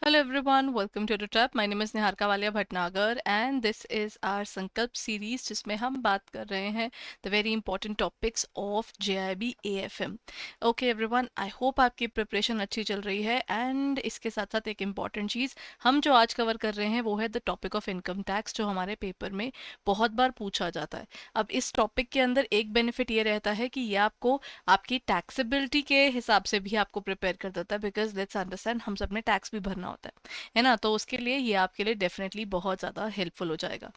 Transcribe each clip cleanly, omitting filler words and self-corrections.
Hello everyone, welcome to the trap. My name is Niharika Walia Bhatnagar and this is our संकल्प series जिसमें हम बात कर रहे हैं the very important topics of JIB AFM. Okay everyone, I hope आपकी preparation अच्छी चल रही है and इसके साथ साथ एक important चीज़ हम जो आज कवर कर रहे हैं वो है the topic of income tax जो हमारे पेपर में बहुत बार पूछा जाता है. अब इस टॉपिक के अंदर एक बेनिफिट ये रहता है कि ये आपको आपकी टैक्सेबिलिटी के हिसाब से भी आपको प्रिपेयर कर देता है बिकॉज लेट्स अंडरस्टैंड हम सब ने टैक्स भी भरना होता है ना. तो उसके लिए ये आपके लिए डेफिनेटली बहुत ज़्यादा हेल्पफुल हो जाएगा.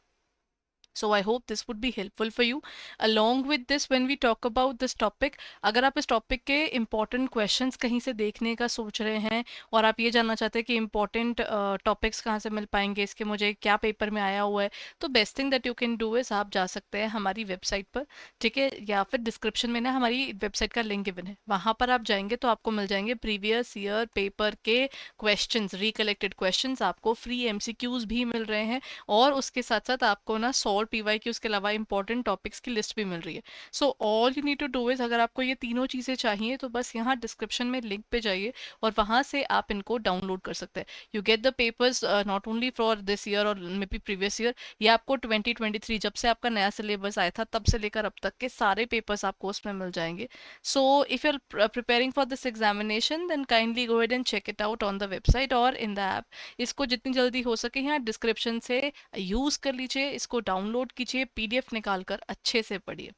So I hope this would be helpful for you. Along with this, when we talk about this topic, अगर आप इस टॉपिक के इम्पॉर्टेंट क्वेश्चंस कहीं से देखने का सोच रहे हैं और आप ये जानना चाहते हैं कि इम्पॉर्टेंट टॉपिक्स कहाँ से मिल पाएंगे, इसके मुझे क्या पेपर में आया हुआ है, तो best thing that you can do is आप जा सकते हैं हमारी वेबसाइट पर. ठीक है, या फिर डिस्क्रिप्शन में ना हमारी वेबसाइट का लिंक गिवन है, वहाँ पर आप जाएंगे तो आपको मिल जाएंगे प्रीवियस ईयर पेपर के क्वेश्चंस, रिकलेक्टेड क्वेश्चंस. आपको फ्री एमसीक्यूज भी मिल रहे हैं और उसके साथ साथ आपको ना सॉल्व पीवाईक्यूज के अलावा इंपॉर्टेंट टॉपिक्स की लिस्ट भी मिल रही है. So all you need to do is, अगर आपको ये तीनों चीज़ें चाहिए तो बस यहाँ डिस्क्रिप्शन में लिंक पे जाइए और वहाँ से आप इनको डाउनलोड कर सकते हैं. You get the papers not only for this year और मे बी प्रीवियस ईयर, ये आपको 2023 जब से आपका नया सिलेबस आया था तब से लेकर अब तक के सारे पेपर्स आपको उसमें मिल जाएंगे. So if you are preparing for this examination then kindly go ahead and check it out on the website और इन द ऐप. इसको जितनी जल्दी हो सके यहाँ डिस्क्रिप्शन से यूज़ कर लीजिए, इसको डाउनलोड कीजिए, पीडीएफ निकाल कर अच्छे से पढ़िए.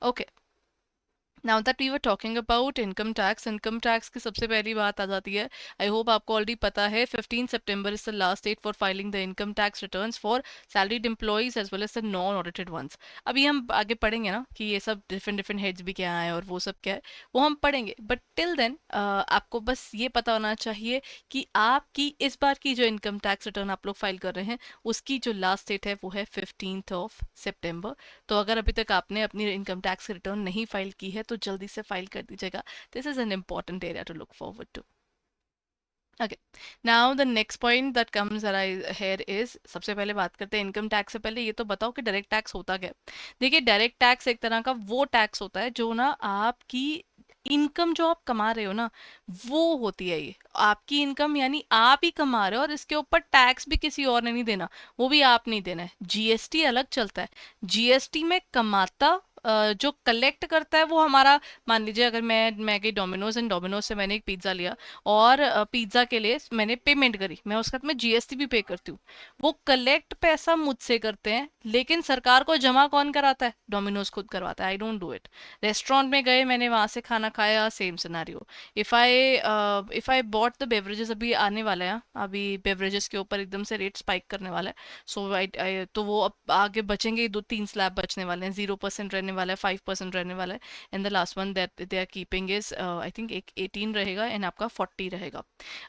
Okay, now that we were talking about income tax की सबसे पहली बात आ जाती है. आई होप आपको ऑलरेडी पता है 15 सितंबर is the last date for filing the income tax returns for salaried employees as well as the non audited ones. अभी हम आगे पढ़ेंगे ना कि ये सब डिफरेंट डिफरेंट हेड्स भी क्या है और वो सब क्या है, वो हम पढ़ेंगे. बट टिल देन आपको बस ये पता होना चाहिए कि आपकी इस बार की जो इनकम टैक्स रिटर्न आप लोग फाइल कर रहे हैं उसकी जो लास्ट डेट है वो है 15 सितंबर. तो अगर अभी तक आपने अपनी इनकम टैक्स रिटर्न नहीं फाइल की है तो जल्दी से फाइल कर दीजिएगा. This is an important area to look forward to. Okay, now the next point that comes here is, सबसे पहले बात करते हैं इनकम टैक्स से पहले ये तो बताओ कि डायरेक्ट टैक्स होता क्या है. देखिए, डायरेक्ट टैक्स एक तरह का वो टैक्स होता है जो ना आपकी इनकम जो आप कमा रहे हो ना वो होती है. ये आपकी इनकम यानी आप ही कमा रहे हो और इसके ऊपर टैक्स भी किसी और ने नहीं देना, वो भी आप नहीं देना है. जीएसटी अलग चलता है. जीएसटी में कमाता जो कलेक्ट करता है वो हमारा, मान लीजिए अगर मैं गई डोमिनोज एंड डोमिनोज से मैंने एक पिज्ज़ा लिया और पिज्ज़ा के लिए मैंने पेमेंट करी, मैं उसका मैं जीएसटी भी पे करती हूँ. वो कलेक्ट पैसा मुझसे करते हैं लेकिन सरकार को जमा कौन कराता है? डोमिनोज खुद करवाता है. I don't do it. Restaurant में गए, मैंने वहां से खाना खाया, same scenario. If I bought the beverages, अभी आने वाला है, अभी बेवरेजेस के ऊपर एकदम से रेट स्पाइक करने वाला है. सो तो वो अब आगे बचेंगे, 2-3 स्लैब बचने वाले हैं. 0% रहने वाला है, 5% रहने वाला है and the last one that they are keeping is I think एक 18 रहेगा एंड आपका 40 रहेगा.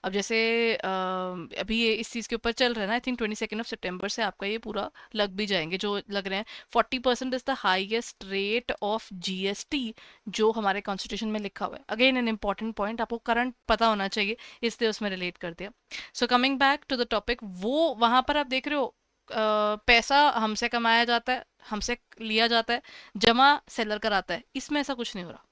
अब जैसे अभी ये इस चीज़ के ऊपर चल रहा है ना, आई थिंक 22 सितंबर से आपका ये पूरा लग भी जाएंगे जो लग रहे हैं. 40% is the highest rate of GST जो हमारे कॉन्स्टिट्यूशन में लिखा हुआ है. अगेन एन इंपॉर्टेंट पॉइंट, आपको करंट पता होना चाहिए इसलिए उसमें रिलेट कर दिया. So coming back to the topic, वो वहां पर आप देख रहे हो पैसा हमसे कमाया जाता है, हमसे लिया जाता है, जमा सेलर कराता है. इसमें ऐसा कुछ नहीं हो रहा.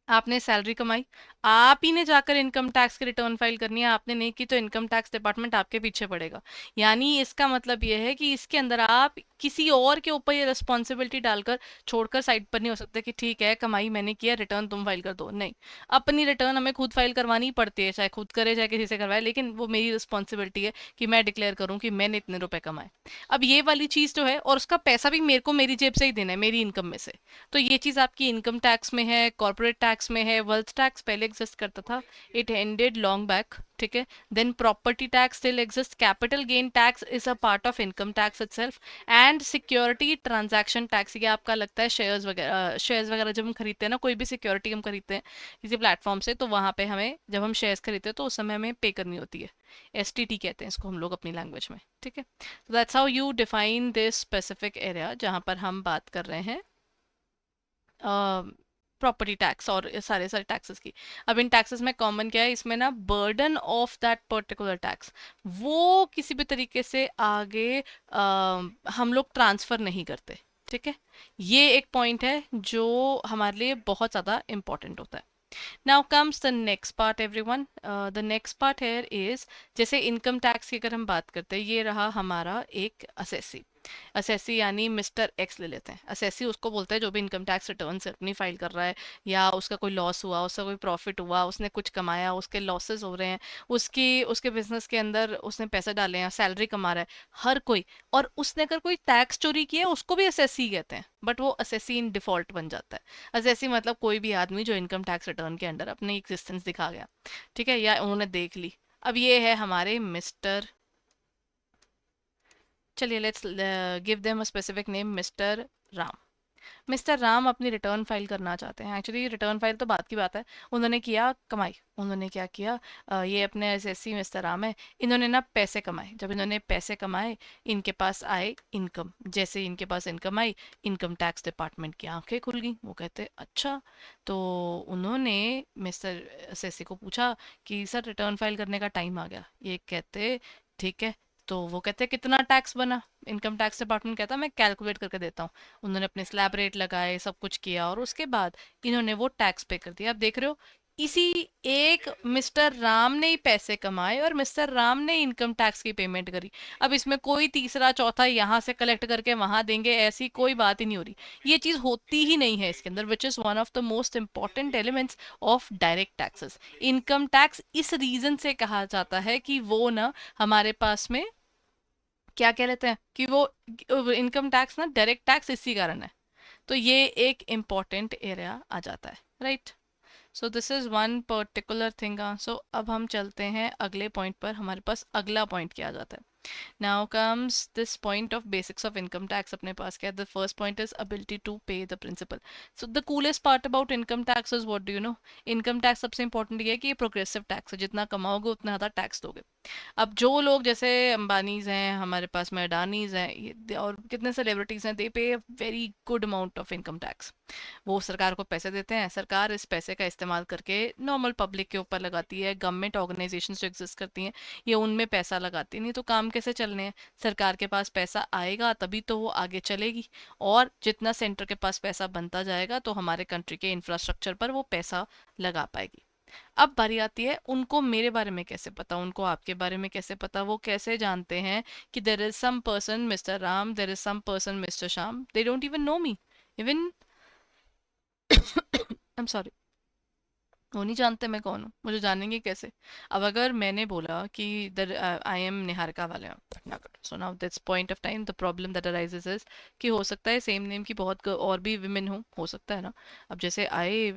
आपने सैलरी कमाई, आप ही ने जाकर इनकम टैक्स की रिटर्न फाइल करनी है. आपने नहीं की तो इनकम टैक्स डिपार्टमेंट आपके पीछे पड़ेगा. यानी इसका मतलब यह है कि इसके अंदर आप किसी और के ऊपर ये रिस्पॉन्सिबिलिटी डालकर छोड़कर साइड पर नहीं हो सकते कि ठीक है कमाई मैंने किया, रिटर्न तुम फाइल कर दो. नहीं, अपनी रिटर्न हमें खुद फाइल करवानी ही पड़ती है, चाहे खुद करे चाहे किसी से करवाए, लेकिन वो मेरी रिस्पॉन्सिबिलिटी है कि मैं डिक्लेयर करूँ कि मैंने इतने रुपए कमाए. अब ये वाली चीज़ जो है, और उसका पैसा भी मेरे को मेरी जेब से ही देना है, मेरी इनकम में से. तो ये चीज़ आपकी इनकम टैक्स में है, कॉर्पोरेट टैक्स में है. वेल्थ टैक्स पहले एग्जिस्ट करता था, इट एंडेड लॉन्ग बैक. ठीक है, then property tax still exist, capital gain tax is a part of income tax itself, and security transaction tax. ये आपका लगता है शेयर्स वगैरह जब हम खरीदते हैं ना, कोई भी सिक्योरिटी हम खरीदते हैं किसी प्लेटफॉर्म से, तो वहाँ पे हमें जब हम शेयर्स खरीदते हैं तो उस समय हमें पे करनी होती है. एसटीटी कहते हैं इसको हम लोग अपनी लैंग्वेज में. ठीक है, तो that's how you define this specific area जहाँ पर हम बात कर रहे हैं प्रॉपर्टी टैक्स और सारे सारे टैक्सेस की. अब इन टैक्सेस में कॉमन क्या है, इसमें ना burden of that particular tax वो किसी भी तरीके से आगे हम लोग ट्रांसफ़र नहीं करते. ठीक है, ये एक पॉइंट है जो हमारे लिए बहुत ज़्यादा इम्पॉर्टेंट होता है. Now comes the next part everyone. The next part here is, जैसे इनकम टैक्स की अगर हम बात करते हैं, ये रहा हमारा एक असेसी। असेसी यानी मिस्टर एक्स ले लेते हैं। असेसी उसको बोलते हैं जो भी इनकम टैक्स रिटर्न से अपनी फाइल कर रहा है, या उसका कोई लॉस हुआ, उसका कोई प्रॉफिट हुआ, उसने कुछ कमाया, उसके लॉसेस हो रहे हैं, उसकी उसके बिजनेस के अंदर उसने पैसे डाले हैं, सैलरी कमा रहा है, हर कोई। और उसने अगर कोई टैक्स चोरी किया है उसको भी असेसी कहते हैं, बट वो असेसी इन डिफॉल्ट बन जाता है। असेसी मतलब कोई भी आदमी जो इनकम टैक्स रिटर्न के अंडर अपनी एग्जिस्टेंस दिखा गया, ठीक है, या उन्होंने देख ली। अब ये है हमारे मिस्टर, चलिए let's give them a specific name, mister Ram. Mister Ram अपनी रिटर्न फाइल करना चाहते हैं। एक्चुअली रिटर्न फाइल तो बात की बात है, उन्होंने किया कमाई। उन्होंने क्या किया, ये अपने एसएससी मिस्टर राम है, इन्होंने ना पैसे कमाए। जब इन्होंने पैसे कमाए, इनके पास आए इनकम। जैसे इनके पास इनकम आई, इनकम टैक्स डिपार्टमेंट की आंखें खुल गई। वो कहते अच्छा, तो उन्होंने मिस्टर एसएससी को पूछा कि सर रिटर्न फाइल करने का टाइम आ गया। ये कहते ठीक है। तो वो कहते कितना टैक्स बना। इनकम टैक्स डिपार्टमेंट कहता मैं कैलकुलेट करके देता हूँ। उन्होंने अपने स्लैब रेट लगाए, सब कुछ किया, और उसके बाद इन्होंने वो टैक्स पे कर दिया। आप देख रहे हो, इसी एक मिस्टर राम ने ही पैसे कमाए और मिस्टर राम ने इनकम टैक्स की पेमेंट करी। अब इसमें कोई तीसरा चौथा यहाँ से कलेक्ट करके वहां देंगे, ऐसी कोई बात ही नहीं हो रही। ये चीज होती ही नहीं है इसके अंदर, which is one of the most important elements of direct taxes. Income tax इस रीजन से कहा जाता है कि वो ना हमारे पास में क्या कह लेते हैं कि वो इनकम टैक्स ना डायरेक्ट टैक्स इसी कारण है। तो ये एक इम्पॉर्टेंट एरिया आ जाता है, right. So this is one particular thing. So अब हम चलते हैं अगले पॉइंट पर। हमारे पास अगला पॉइंट क्या आ जाता है। Now comes this point of basics of income tax अपने पास क्या है। The first point is ability to pay the principal. So the coolest part about income tax is what do you know? Income tax सबसे important ये है कि ये progressive tax है, जितना कमाओगे उतना ज़्यादा टैक्स दोगे। अब जो लोग जैसे अंबानीज हैं, हमारे पास में अडानीज हैं, और कितने सेलिब्रिटीज हैं, दे पे very good amount of income tax. वो सरकार को पैसे देते हैं, सरकार इस पैसे का इस्तेमाल करके नॉर्मल पब्लिक के ऊपर लगाती है। गवर्नमेंट ऑर्गेनाइजेशंस जो एग्जिस्ट करती हैं, ये उनमें पैसा लगाती नहीं, तो काम कैसे चलने हैं। सरकार के पास पैसा आएगा तभी तो वो आगे चलेगी, और जितना सेंटर के पास पैसा बनता जाएगा तो हमारे कंट्री के इंफ्रास्ट्रक्चर पर वो पैसा लगा पाएगी। अब बारी आती है उनको मेरे बारे में कैसे पता, उनको आपके बारे में कैसे पता, वो कैसे जानते हैं कि there is some person mister Ram, there is some person mister Shyam, they don't even know me even. I am sorry, वो नहीं जानते मैं कौन हूँ, मुझे जानेंगे कैसे। अब अगर मैंने बोला कि आई एम निहारिका वाले Bhatnagar, so now this point of time the problem that arises is कि हो सकता है सेम नेम की बहुत और भी विमेन हो सकता है ना। अब जैसे I,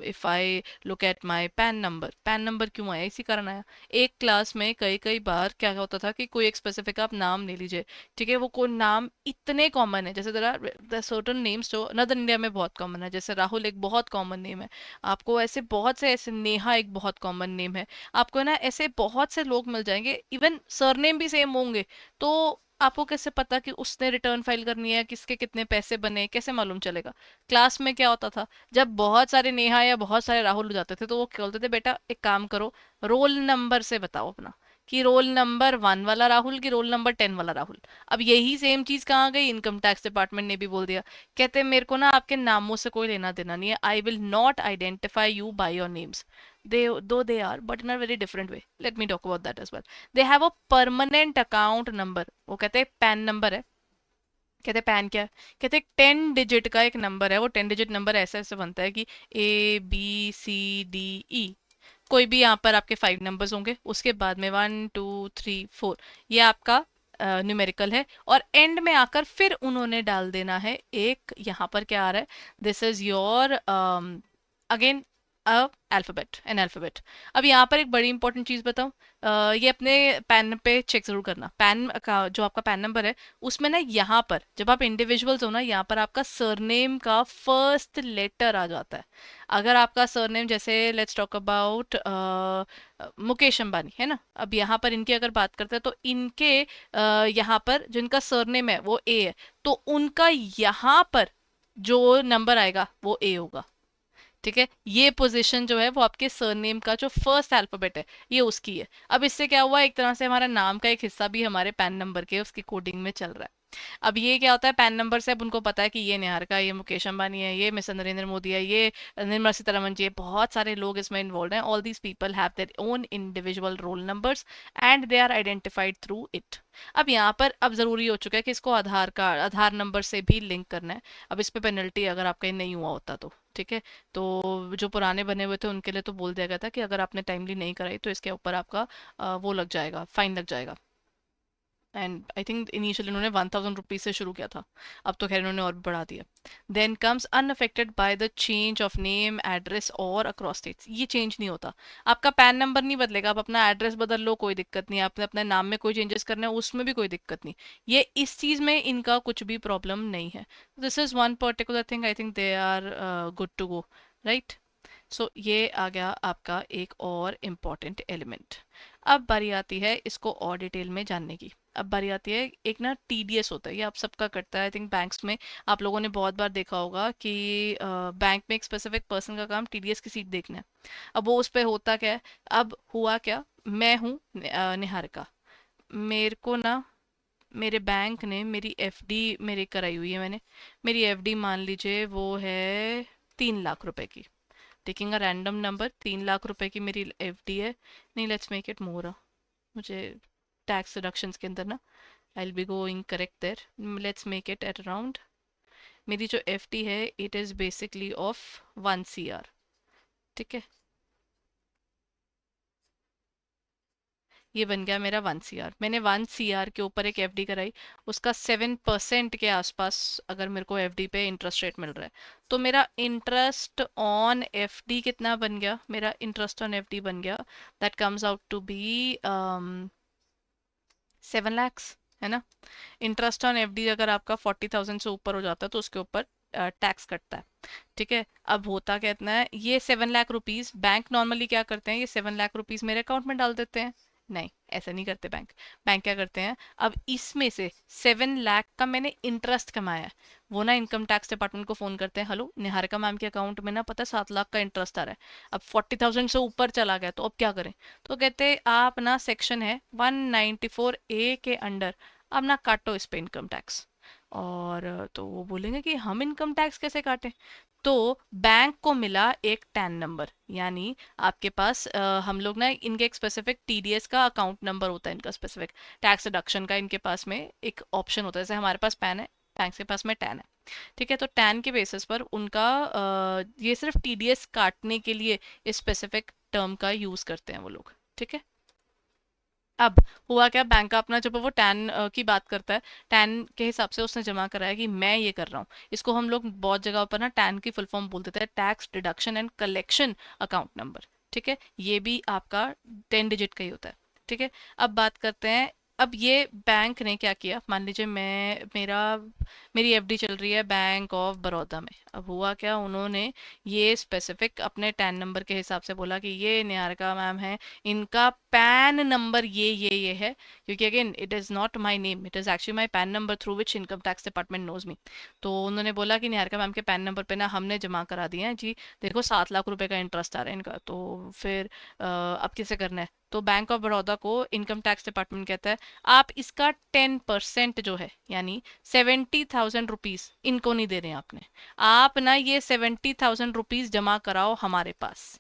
if I look at my PAN number, PAN number क्यों आया, इसी कारण आया। एक क्लास में कई कई बार क्या होता था कि कोई एक स्पेसिफिक आप नाम ले लीजिए, ठीक है, वो कोई नाम इतने कॉमन है, जैसे देयर सर्टन नेम्स जो नदर इंडिया में बहुत कॉमन है, जैसे राहुल एक बहुत कॉमन नेम है। आपको ऐसे बहुत से, ऐसे नेहा एक बहुत कॉमन नेम है। आपको ना ऐसे बहुत से लोग मिल जाएंगे, इवन सरनेम भी सेम होंगे। तो आपको कैसे पता कि उसने रिटर्न फाइल करनी है, किसके कितने पैसे बने, कैसे मालूम चलेगा। क्लास में क्या होता था, जब बहुत सारे नेहा या बहुत सारे राहुल हो जाते थे, तो वो क्या बोलते थे, बेटा एक काम करो, रोल नंबर से बताओ अपना, कि रोल नंबर 1 वाला राहुल कि रोल नंबर 10 वाला राहुल। अब यही सेम चीज कहाँ गई, इनकम टैक्स डिपार्टमेंट ने भी बोल दिया। कहते हैं मेरे को ना आपके नामों से कोई लेना देना नहीं है, I will not identify you by your names. They are but in a very different way, let me talk about that as well. They have a permanent account number, वो कहते हैं पैन नंबर है। कहते pan क्या है, कहते 10 digit का एक नंबर है। वो 10 डिजिट नंबर ऐसे ऐसे बनता है कि ABCDE। कोई भी यहाँ पर आपके 5 नंबर्स होंगे, उसके बाद में 1 2 3 4, ये आपका न्यूमेरिकल है, और एंड में आकर फिर उन्होंने डाल देना है एक, यहाँ पर क्या आ रहा है, this is your again alphabet, an alphabet. अब यहाँ पर एक बड़ी इंपॉर्टेंट चीज बताऊं, ये अपने पैन पे चेक जरूर करना, पैन का जो आपका पैन नंबर है, उसमें ना यहाँ पर जब आप इंडिविजुअल्स हो ना, यहाँ पर आपका सरनेम का फर्स्ट लेटर आ जाता है। अगर आपका सरनेम जैसे let's talk about Mukesh Ambani है ना, अब यहाँ पर इनकी अगर बात करते हैं तो इनके यहाँ पर जिनका सरनेम है वो ए है, तो उनका यहाँ पर जो नंबर आएगा वो ए होगा। ठीक है, ये पोजीशन जो है वो आपके सरनेम का जो फर्स्ट अल्फाबेट है ये उसकी है। अब इससे क्या हुआ, एक तरह से हमारा नाम का एक हिस्सा भी हमारे पैन नंबर के उसकी कोडिंग में चल रहा है। अब ये क्या होता है, पैन नंबर से अब उनको पता है कि ये निहारिका, ये मुकेश अंबानी है, ये मिस्टर नरेंद्र मोदी है, ये निर्मला सीतारमण जी है, बहुत सारे लोग इसमें इन्वॉल्व हैं। All these people have their own individual roll numbers and they are identified through it. अब यहाँ पर अब जरूरी हो चुका है कि इसको आधार कार्ड, आधार नंबर से भी लिंक करना है। अब इस पे पेनल्टी अगर आपका नहीं हुआ होता तो ठीक है। तो जो पुराने बने हुए थे उनके लिए तो बोल दिया गया था कि अगर आपने टाइमली नहीं कराई तो इसके ऊपर आपका वो लग जाएगा, फाइन लग जाएगा। एंड आई थिंक इनिशियली उन्होंने 1000 रुपीज से शुरू किया था, अब तो खैर इन्होंने और भी बढ़ा दिया। Then comes unaffected by the change of name, address और अक्रॉस स्टेट्स। ये चेंज नहीं होता, आपका पैन नंबर नहीं बदलेगा, आप अपना एड्रेस बदल लो कोई दिक्कत नहीं, आपने अपने नाम में कोई चेंजेस करने हैं उसमें भी कोई दिक्कत नहीं। ये इस चीज में इनका कुछ भी प्रॉब्लम नहीं है। This is one particular thing, I think they are good to go, right. So ये आ गया आपका एक और इम्पॉर्टेंट एलिमेंट। अब बारी आती है इसको और डिटेल में जानने की। अब बारी आती है एक ना टीडीएस होता है, ये आप सबका करता है आई थिंक बैंक्स में। आप लोगों ने बहुत बार देखा होगा कि बैंक में एक स्पेसिफिक पर्सन का काम टीडीएस की सीट देखना है। अब वो उस पर होता क्या है, अब हुआ क्या, मैं हूँ निहारिका, मेरे को ना मेरे बैंक ने मेरी एफडी मेरी कराई हुई है मैंने, मेरी एफडी मान लीजिए वो है 3 लाख रुपए की। Taking a random number, 3 lakh रुपए की मेरी एफडी है। नहीं, लेट्स मेक इट मोर, मुझे टैक्स डिडक्शंस के अंदर ना I will be going correct there, let's make it at around, मेरी जो एफडी है it is basically of 1 CR। ठीक है, ये बन गया मेरा 1 CR। मैंने 1 CR के ऊपर एक एफडी कराई, उसका 7% के आसपास अगर मेरे को एफडी पे इंटरेस्ट रेट मिल रहा है, तो मेरा इंटरेस्ट ऑन एफडी कितना बन गया, मेरा इंटरेस्ट ऑन एफडी बन गया, that comes out to be 7 lakhs, है ना। इंटरेस्ट ऑन एफडी अगर आपका 40,000 से ऊपर हो जाता है तो उसके ऊपर टैक्स कटता है। ठीक है, अब होता कितना है, ये 7 लाख रुपीज बैंक नॉर्मली क्या करते हैं, ये 7 लाख रुपीज मेरे अकाउंट में डाल देते हैं। नहीं, ऐसा नहीं करते बैंक। बैंक क्या करते हैं, अब इसमें से 7 लाख का मैंने इंटरेस्ट कमाया है, वो ना इनकम टैक्स डिपार्टमेंट को फोन करते हैं, हेलो निहारिका मैम के अकाउंट में ना पता है 7 लाख का इंटरेस्ट आ रहा है, अब 40,000 से ऊपर चला गया तो अब क्या करें। तो कहते हैं आप ना, सेक्शन है 194A के अंडर, अब ना काटो इस पे इनकम टैक्स। और तो वो बोलेंगे कि हम इनकम टैक्स कैसे काटें। तो बैंक को मिला एक टैन नंबर, यानी आपके पास हम लोग ना इनके एक स्पेसिफिक टीडीएस का अकाउंट नंबर होता है, इनका स्पेसिफिक टैक्स डिडक्शन का इनके पास में एक ऑप्शन होता है, जैसे हमारे पास पैन है, बैंक के पास में टैन है। ठीक है, तो टैन के बेसिस पर उनका ये सिर्फ टीडीएस काटने के लिए इस स्पेसिफिक टर्म का यूज करते हैं वो लोग। ठीक है, अब हुआ क्या, बैंक का अपना जब वो टैन की बात करता है, टैन के हिसाब से उसने जमा कराया कि मैं ये कर रहा हूँ, इसको हम लोग बहुत जगह पर ना टैन की फुल फॉर्म बोल देते हैं, tax deduction and collection account number. ठीक है, ये भी आपका 10 डिजिट का ही होता है। ठीक है, अब बात करते हैं, अब ये बैंक ने क्या किया, मान लीजिए मैं मेरा मेरी एफडी चल रही है बैंक ऑफ बड़ौदा में। अब हुआ क्या, उन्होंने ये स्पेसिफिक अपने टैन नंबर के हिसाब से बोला कि ये निहारिका मैम है, इनका पैन नंबर ये है, क्योंकि again it is not my name, it is actually my PAN number through which income tax department knows me. तो उन्होंने बोला कि निहारिका मैम के पैन नंबर पे ना हमने जमा करा दिए हैं जी, देखो 7 लाख रुपए का इंटरेस्ट आ रहा है इनका, तो फिर अब किसे करना है। तो बैंक ऑफ बड़ौदा को इनकम टैक्स डिपार्टमेंट कहता है, आप इसका 10% जो है, यानी 70,000 रुपीज इनको नहीं दे रहे हैं आपने, आप ना ये 70,000 रुपीज जमा कराओ हमारे पास।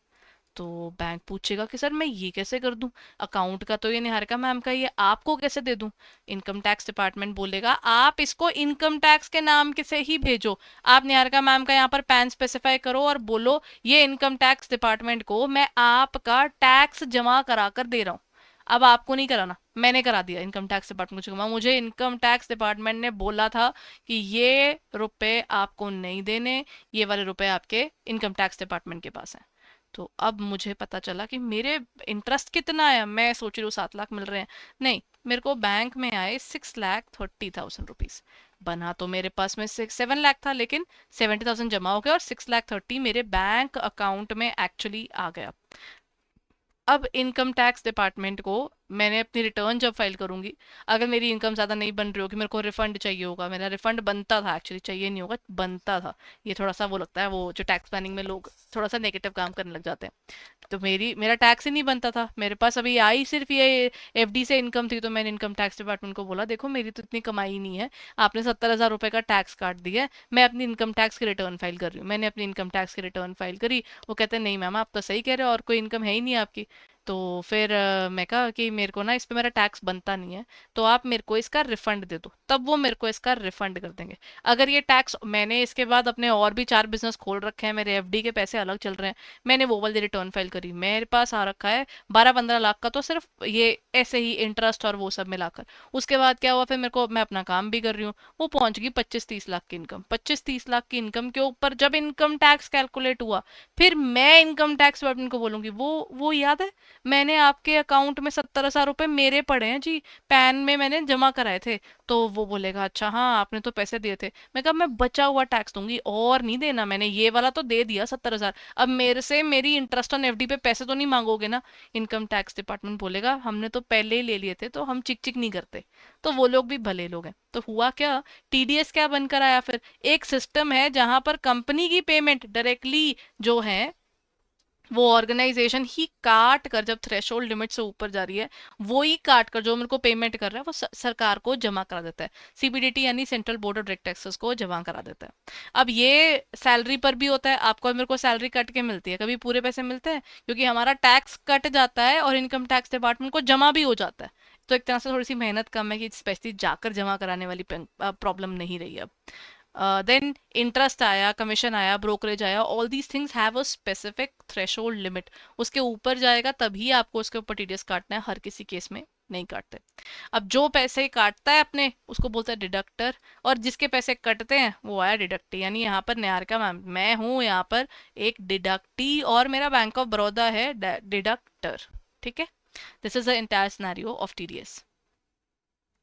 तो बैंक पूछेगा कि सर मैं ये कैसे कर दूं, अकाउंट का तो ये निहारिका मैम का, ये आपको कैसे दे दूं। इनकम टैक्स डिपार्टमेंट बोलेगा आप इसको इनकम टैक्स के नाम के से ही भेजो, आप निहारिका मैम का यहाँ पर पैन स्पेसिफाई करो और बोलो ये इनकम टैक्स डिपार्टमेंट को मैं आपका टैक्स जमा करा कर दे रहा हूँ। अब आपको नहीं कराना, मैंने करा दिया इनकम टैक्स डिपार्टमेंट को जमा, मुझे इनकम टैक्स डिपार्टमेंट ने बोला था कि ये रुपए आपको नहीं देने, ये वाले रुपए आपके इनकम टैक्स डिपार्टमेंट के पास हैं। तो अब मुझे पता चला कि मेरे इंटरेस्ट कितना आया, मैं सोच रही हूँ 7 लाख मिल रहे हैं, नहीं, मेरे को बैंक में आए 6,30,000 रुपीज। बना तो मेरे पास में 7 लाख था, लेकिन 70,000 जमा हो गया और 6,30,000 मेरे बैंक अकाउंट में एक्चुअली आ गया। अब इनकम टैक्स डिपार्टमेंट को मैंने अपनी रिटर्न जब फाइल करूंगी, अगर मेरी इनकम ज़्यादा नहीं बन रही होगी, मेरे को रिफंड चाहिए होगा, मेरा रिफंड बनता था, एक्चुअली चाहिए नहीं होगा, बनता था। ये थोड़ा सा वो लगता है, वो जो टैक्स प्लानिंग में लोग थोड़ा सा नेगेटिव काम करने लग जाते हैं। तो मेरा टैक्स ही नहीं बनता था, मेरे पास अभी आई सिर्फ ये एफडी से इनकम थी। तो मैंने इनकम टैक्स डिपार्टमेंट को बोला, देखो मेरी तो इतनी कमाई ही नहीं है, आपने 70,000 रुपये का टैक्स काट दिया है, मैं अपनी इनकम टैक्स की रिटर्न फाइल कर रही हूँ। मैंने अपनी इनकम टैक्स की रिटर्न फाइल करी। वो कहते हैं नहीं मैम आप तो सही कह रहे हो, और कोई इनकम है ही नहीं आपकी। तो फिर मैं कहा कि मेरे को ना इस पे मेरा टैक्स बनता नहीं है, तो आप मेरे को इसका रिफंड दे दो। तब वो मेरे को इसका रिफंड कर देंगे। अगर ये टैक्स, मैंने इसके बाद अपने और भी 4 बिजनेस खोल रखे हैं, मेरे एफडी के पैसे अलग चल रहे हैं, मैंने वो वाली रिटर्न फाइल करी, मेरे पास आ रखा है 12-15 लाख का, तो सिर्फ ये ऐसे ही इंटरेस्ट और वो सब मिलाकर। उसके बाद क्या हुआ, फिर मेरे को, मैं अपना काम भी कर रही हूँ, वो पहुंच गई 25-30 लाख की इनकम। 25-30 लाख की इनकम के ऊपर जब इनकम टैक्स कैलकुलेट हुआ, फिर मैं इनकम टैक्स डिपार्टमेंट को बोलूंगी, वो याद है, मैंने आपके अकाउंट में 70,000 रुपये मेरे पड़े हैं जी, पैन में मैंने जमा कराए थे। तो वो बोलेगा अच्छा हाँ आपने तो पैसे दिए थे। मैं कहा मैं बचा हुआ टैक्स दूंगी, और नहीं देना, मैंने ये वाला तो दे दिया 70,000, अब मेरे से मेरी इंटरेस्ट ऑन एफडी पे पैसे तो नहीं मांगोगे ना। इनकम टैक्स डिपार्टमेंट बोलेगा हमने तो पहले ही ले लिए थे, तो हम चिक चिक नहीं करते। तो वो लोग भी भले लोग हैं। तो हुआ क्या, टीडीएस क्या बनकर आया फिर, एक सिस्टम है जहां पर कंपनी की पेमेंट डायरेक्टली जो है, वो ऑर्गेनाइजेशन ही काट कर, जब थ्रेशोल्ड लिमिट से ऊपर जा रही है, वो ही काट कर जो मेरे को पेमेंट कर रहा है वो सरकार को जमा करा देता है। सीबीडीटी यानी central board of direct taxes को जमा करा देता है। अब ये सैलरी पर भी होता है, आपको और मेरे को सैलरी कट के मिलती है, कभी पूरे पैसे मिलते हैं, क्योंकि हमारा टैक्स कट जाता है और इनकम टैक्स डिपार्टमेंट को जमा भी हो जाता है। तो एक तरह से थोड़ी सी मेहनत कम है, कि स्पेशली जाकर जमा कराने वाली प्रॉब्लम नहीं रही अब। देन इंटरेस्ट आया, कमीशन आया, ब्रोकरेज आया, all these things have a specific threshold limit. उसके ऊपर जाएगा तभी आपको उसके ऊपर टीडीएस काटना है, हर किसी केस में नहीं काटते। अब जो पैसे काटता है अपने, उसको बोलता है डिडक्टर, और जिसके पैसे कटते हैं वो आया डिडक्टी। यानी यहाँ पर निहारिका मैम, मैं हूँ यहाँ पर एक डिडक्टी, और मेरा बैंक ऑफ बड़ौदा है डिडक्टर। ठीक है, this is the entire scenario of TDS.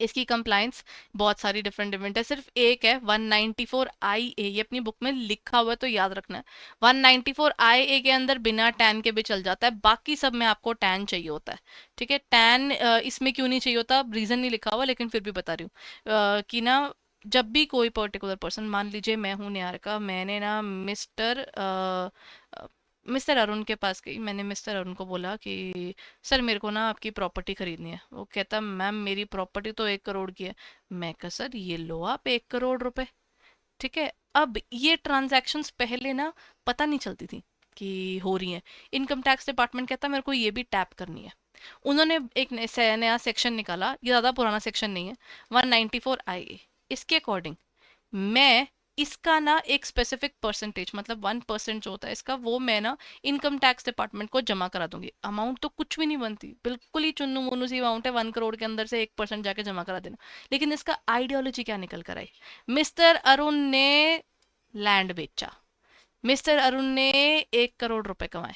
इसकी कंप्लाइंस बहुत सारी डिफरेंट डिफरेंट है, सिर्फ एक है 194 IA, ये अपनी बुक में लिखा हुआ है तो याद रखना है। 194 IA के अंदर बिना टैन के भी चल जाता है, बाकी सब में आपको टैन चाहिए होता है। ठीक है, टैन इसमें क्यों नहीं चाहिए होता, रीजन नहीं लिखा हुआ, लेकिन फिर भी बता रही हूँ कि ना, जब भी कोई पर्टिकुलर पर्सन, मान लीजिए मैं हूँ निहारिका, मैंने ना मिस्टर अरुण के पास गई, मैंने मिस्टर अरुण को बोला कि सर मेरे को ना आपकी प्रॉपर्टी खरीदनी है। वो कहता मैम मेरी प्रॉपर्टी तो 1 करोड़ की है। मैं कहा सर ये लो आप 1 करोड़ रुपए। ठीक है, अब ये ट्रांजैक्शंस पहले ना पता नहीं चलती थी कि हो रही हैं। इनकम टैक्स डिपार्टमेंट कहता मेरे को ये भी टैप करनी है। उन्होंने एक नया सेक्शन निकाला, ये ज़्यादा पुराना सेक्शन नहीं है, 194 IA। इसके अकॉर्डिंग मैं इसका ना एक स्पेसिफिक परसेंटेज, मतलब 1% जो होता है इसका, वो मैं ना इनकम टैक्स डिपार्टमेंट को जमा करा दूंगी। अमाउंट तो कुछ भी नहीं बनती, बिल्कुल ही चुन्नू मुन्नू सी अमाउंट है, 1 करोड़ के अंदर से 1% जाके जमा करा देना। लेकिन इसका आइडियोलॉजी क्या निकल कर आई, मिस्टर अरुण ने लैंड बेचा, मिस्टर अरुण ने 1 करोड़ रुपए कमाए।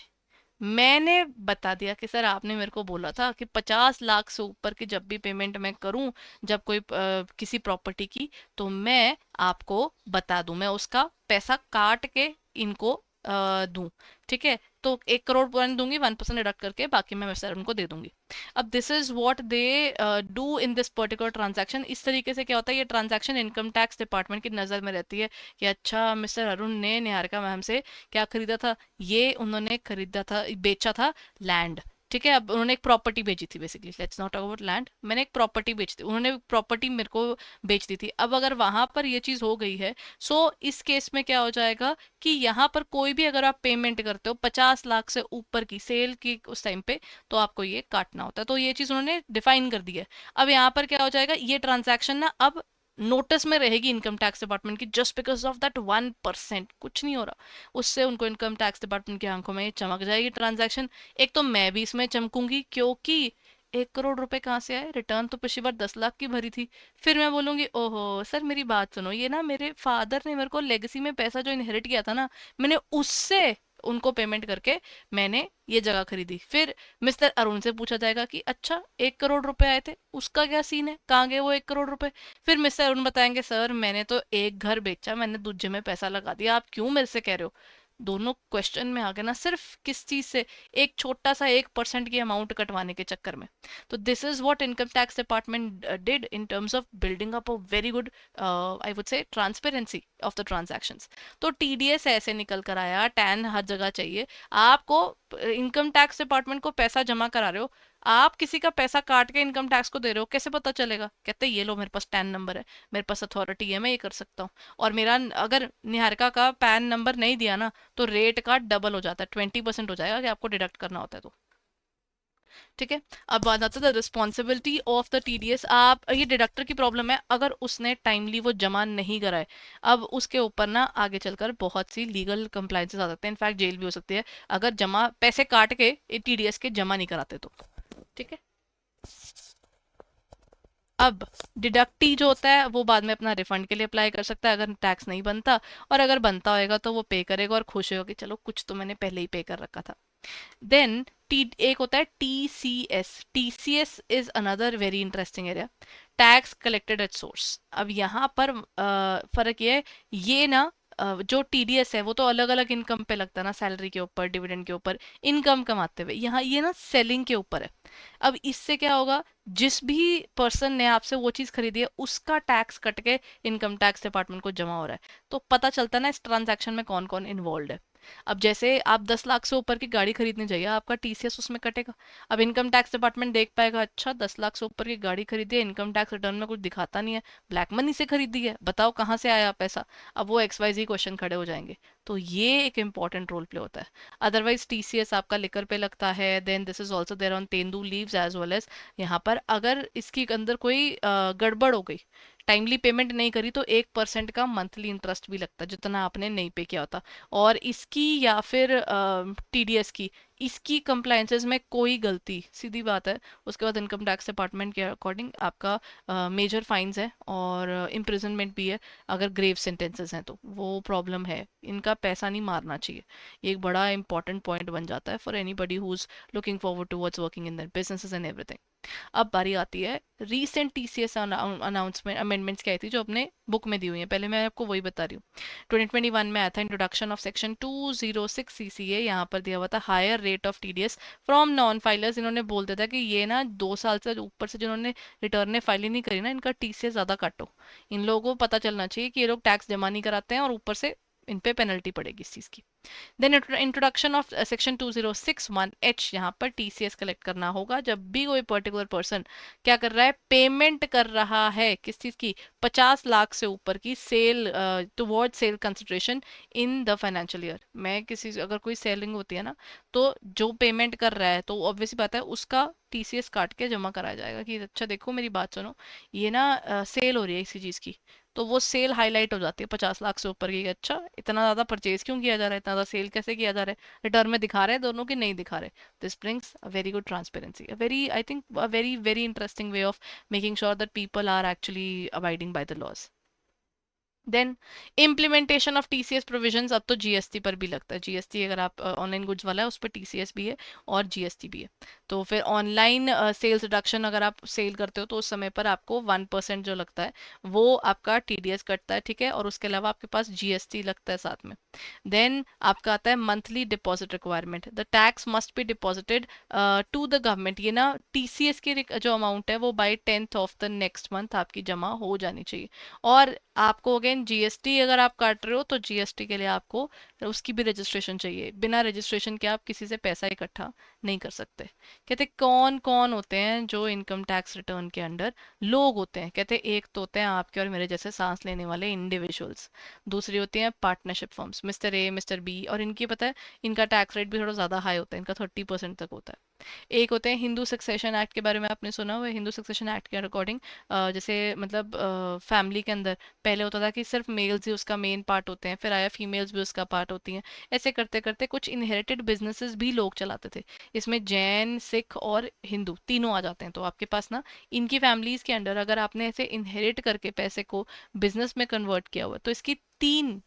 मैंने बता दिया कि सर आपने मेरे को बोला था कि 50 लाख से ऊपर की जब भी पेमेंट मैं करूं, जब कोई किसी प्रॉपर्टी की, तो मैं आपको बता दूं, मैं उसका पैसा काट के इनको दूं। ठीक है, तो 1 करोड़ पॉइंट दूंगी, 1% डिडक्ट करके, बाकी मैं सर उनको दे दूंगी। अब this is what they do in this particular transaction. इस तरीके से क्या होता है, ये ट्रांजैक्शन इनकम टैक्स डिपार्टमेंट की नज़र में रहती है कि अच्छा मिस्टर अरुण ने निहारिका मैम से क्या खरीदा था, ये उन्होंने खरीदा था, बेचा था लैंड। ठीक है, अब उन्होंने एक प्रॉपर्टी बेची थी, basically let's not talk about land, मैंने एक प्रॉपर्टी बेची थी, उन्होंने प्रॉपर्टी मेरे को बेच दी थी। अब अगर वहां पर ये चीज हो गई है, सो इस केस में क्या हो जाएगा कि यहाँ पर कोई भी अगर आप पेमेंट करते हो 50 लाख से ऊपर की सेल की उस टाइम पे, तो आपको ये काटना होता है। तो ये चीज उन्होंने डिफाइन कर दी है। अब यहाँ पर क्या हो जाएगा, ये ट्रांजैक्शन ना अब नोटिस में रहेगी इनकम टैक्स डिपार्टमेंट की, जस्ट बिकॉज ऑफ दैट 1%, कुछ नहीं हो रहा, उससे उनको इनकम टैक्स डिपार्टमेंट की आंखों में चमक जाएगी ट्रांजैक्शन। एक तो मैं भी इसमें चमकूंगी, क्योंकि 1 करोड़ रुपए कहाँ से आए, रिटर्न तो पिछली बार 10 लाख की भरी थी। फिर मैं बोलूंगी ओहो सर मेरी बात सुनो, ये ना मेरे फादर ने मेरे को लेगेसी में पैसा जो इनहेरिट किया था ना, मैंने उससे उनको पेमेंट करके मैंने ये जगह खरीदी। फिर मिस्टर अरुण से पूछा जाएगा कि अच्छा 1 करोड़ रुपए आए थे, उसका क्या सीन है, कहाँ गए वो 1 करोड़ रुपए। फिर मिस्टर अरुण बताएंगे सर मैंने तो एक घर बेचा, मैंने दूसरे में पैसा लगा दिया, आप क्यों मेरे से कह रहे हो। दोनों क्वेश्चन में आ गए ना, सिर्फ किस चीज से, एक छोटा सा 1% की अमाउंट कटवाने के चक्कर में। तो this is what income tax department did in terms of building up a very good, I would say, transparency of the transactions. तो टीडीएस ऐसे निकल कर आया, टैन हर जगह चाहिए आपको। इनकम टैक्स डिपार्टमेंट को पैसा जमा करा रहे हो, आप किसी का पैसा काट के इनकम टैक्स को दे रहे हो, कैसे पता चलेगा? कहते ये लो मेरे पास टैन नंबर है, मेरे पास अथॉरिटी है, मैं ये कर सकता हूँ। और मेरा अगर निहारिका का पैन नंबर नहीं दिया ना, तो रेट का डबल हो जाता है, 20% हो जाएगा कि आपको डिडक्ट करना होता है तो। ठीक है। अब बात आता है रिस्पॉन्सिबिलिटी ऑफ द टीडीएस। आप ये डिडक्टर की प्रॉब्लम है, अगर उसने टाइमली वो जमा नहीं कराए, अब उसके ऊपर ना आगे चलकर बहुत सी लीगल कंप्लाइंसेस आ सकते हैं, इनफैक्ट जेल भी हो सकती है अगर जमा पैसे काट के टीडीएस के जमा नहीं कराते तो। ठीक है। अब डिडक्टी जो होता है वो बाद में अपना रिफंड के लिए अप्लाई कर सकता है अगर टैक्स नहीं बनता, और अगर बनता होएगा तो वो पे करेगा और खुश होगा कि चलो कुछ तो मैंने पहले ही पे कर रखा था। देन टी एक होता है TCS. TCS is another very interesting area, tax collected at source. अब यहाँ पर फर्क ये है, ये ना जो टीडीएस है वो तो अलग अलग इनकम पे लगता है ना, सैलरी के ऊपर, डिविडेंड के ऊपर, इनकम कमाते हुए। यहाँ ये ना सेलिंग के ऊपर है। अब इससे क्या होगा, जिस भी पर्सन ने आपसे वो चीज खरीदी है उसका टैक्स कट के इनकम टैक्स डिपार्टमेंट को जमा हो रहा है। तो पता चलता है ना इस ट्रांजैक्शन में कौन कौन इन्वॉल्व है। अब जैसे आप 10 लाख से ऊपर की गाड़ी खरीदने जाइए, आपका टीसीएस उसमें कटेगा। अब इनकम टैक्स डिपार्टमेंट देख पाएगा, अच्छा 10 लाख से ऊपर की गाड़ी खरीदी है, इनकम टैक्स रिटर्न में कुछ दिखाता नहीं है, ब्लैक मनी से खरीदी है, बताओ कहाँ से आया पैसा। अब वो XYZ क्वेश्चन खड़े हो जाएंगे। तो ये एक इंपॉर्टेंट रोल प्ले होता है। अदरवाइज टीसीएस आपका लिकर पे लगता है, then this is also there on tendu leaves as well as. यहाँ पर अगर इसके अंदर कोई गड़बड़ हो गई, टाइमली पेमेंट नहीं करी, तो 1% का मंथली इंटरेस्ट भी लगता है जितना आपने नहीं पे किया होता। और इसकी या फिर टीडीएस की, इसकी कंप्लायंसेस में कोई गलती, सीधी बात है, उसके बाद इनकम टैक्स डिपार्टमेंट के अकॉर्डिंग आपका मेजर फाइन्स है और इम्प्रिजनमेंट भी है। अगर ग्रेव सेंटेंसेस हैं तो वो प्रॉब्लम है, इनका पैसा नहीं मारना चाहिए। ये एक बड़ा इंपॉर्टेंट पॉइंट बन जाता है for anybody who is looking forward towards working in their businesses and everything. अब बारी आती है रीसेंट टीसीएस अनाउंसमेंट अमेंडमेंट्स क्या आई थी जो अपने बुक में दी हुई है, पहले मैं आपको वही बता रही हूँ। 2021 में आया था इंट्रोडक्शन ऑफ सेक्शन 206 सीसीए। यहाँ पर दिया हुआ था higher rate of TDS from non filers. इन्होंने बोल दिया था कि ये ना 2 साल से ऊपर से जिन्होंने रिटर्न फाइल ही नहीं करी ना, इनका टीसीएस ज्यादा काटो। इन लोगों को पता चलना चाहिए कि ये लोग टैक्स जमा नहीं कराते हैं और ऊपर से इन पे पेनल्टी पड़ेगी इस चीज की। Then introduction of section 2061H, यहाँ पर टीसीएस कलेक्ट करना होगा जब भी कोई पर्टिकुलर पर्सन क्या कर रहा है, पेमेंट कर रहा है किस चीज की, 50 लाख से ऊपर की sale, toward sale consideration in the financial year. मैं किसी अगर कोई सेलिंग होती है ना, तो जो पेमेंट कर रहा है तो ऑब्वियस बात है उसका टीसीएस काट के जमा कराया जाएगा कि अच्छा देखो मेरी बात सुनो, ये ना सेल हो रही है इसी चीज की। तो वो सेल हाईलाइट हो जाती है 50 लाख से ऊपर की, अच्छा इतना ज़्यादा परचेज क्यों किया जा रहा है, इतना ज़्यादा सेल कैसे किया जा रहा है, रिटर्न में दिखा रहे हैं दोनों की नहीं दिखा रहे। This brings a very good transparency, a very, I think, a very very interesting way of making sure that people are actually abiding by the laws. Then implementation of TCS provisions. अब तो GST पर भी लगता है, GST अगर आप online goods वाला है उस पर टीसीएस भी है और जीएसटी भी है। तो फिर ऑनलाइन सेल्स डिडक्शन अगर आप सेल करते हो तो उस समय पर आपको 1% जो लगता है वो आपका टीडीएस कटता है। ठीक है। और उसके अलावा आपके पास जीएसटी लगता है साथ में। देन आपका आता है monthly deposit requirement, the tax must be deposited to the government. ये ना टीसीएस की जो अमाउंट है वो by 10th of the next month आपकी जमा हो जानी चाहिए। और आपको अगेन जीएसटी अगर आप काट रहे हो तो जीएसटी के लिए आपको उसकी भी रजिस्ट्रेशन चाहिए, बिना रजिस्ट्रेशन के आप किसी से पैसा इकट्ठा नहीं कर सकते। कहते कौन कौन होते हैं जो इनकम टैक्स रिटर्न के अंडर लोग होते हैं, कहते एक तो होते हैं आपके और मेरे जैसे सांस लेने वाले इंडिविजुअल्स, दूसरी होती हैं partnership firms, mister A mister B, और इनकी पता है इनका टैक्स रेट भी थोड़ा ज़्यादा हाई होता है, इनका 30% तक होता है। एक होते हैं हिंदू सक्सेशन एक्ट, के बारे में आपने सुना हुआ है। हिंदू सक्सेशन एक्ट के अकॉर्डिंग जैसे मतलब फैमिली के अंदर पहले होता था कि सिर्फ मेल्स ही उसका मेन पार्ट होते हैं, फिर आया फीमेल्स भी उसका पार्ट होती हैं। ऐसे करते करते कुछ इनहेरिटेड बिजनेसेस भी लोग चलाते थे, इसमें जैन सिख और हिंदू तीनों आ जाते हैं। तो आपके पास ना इनकी फैमिलीज के अंडर अगर आपने ऐसे इनहेरिट करके पैसे को बिजनेस में कन्वर्ट किया हुआ है, तो इसकी तीन,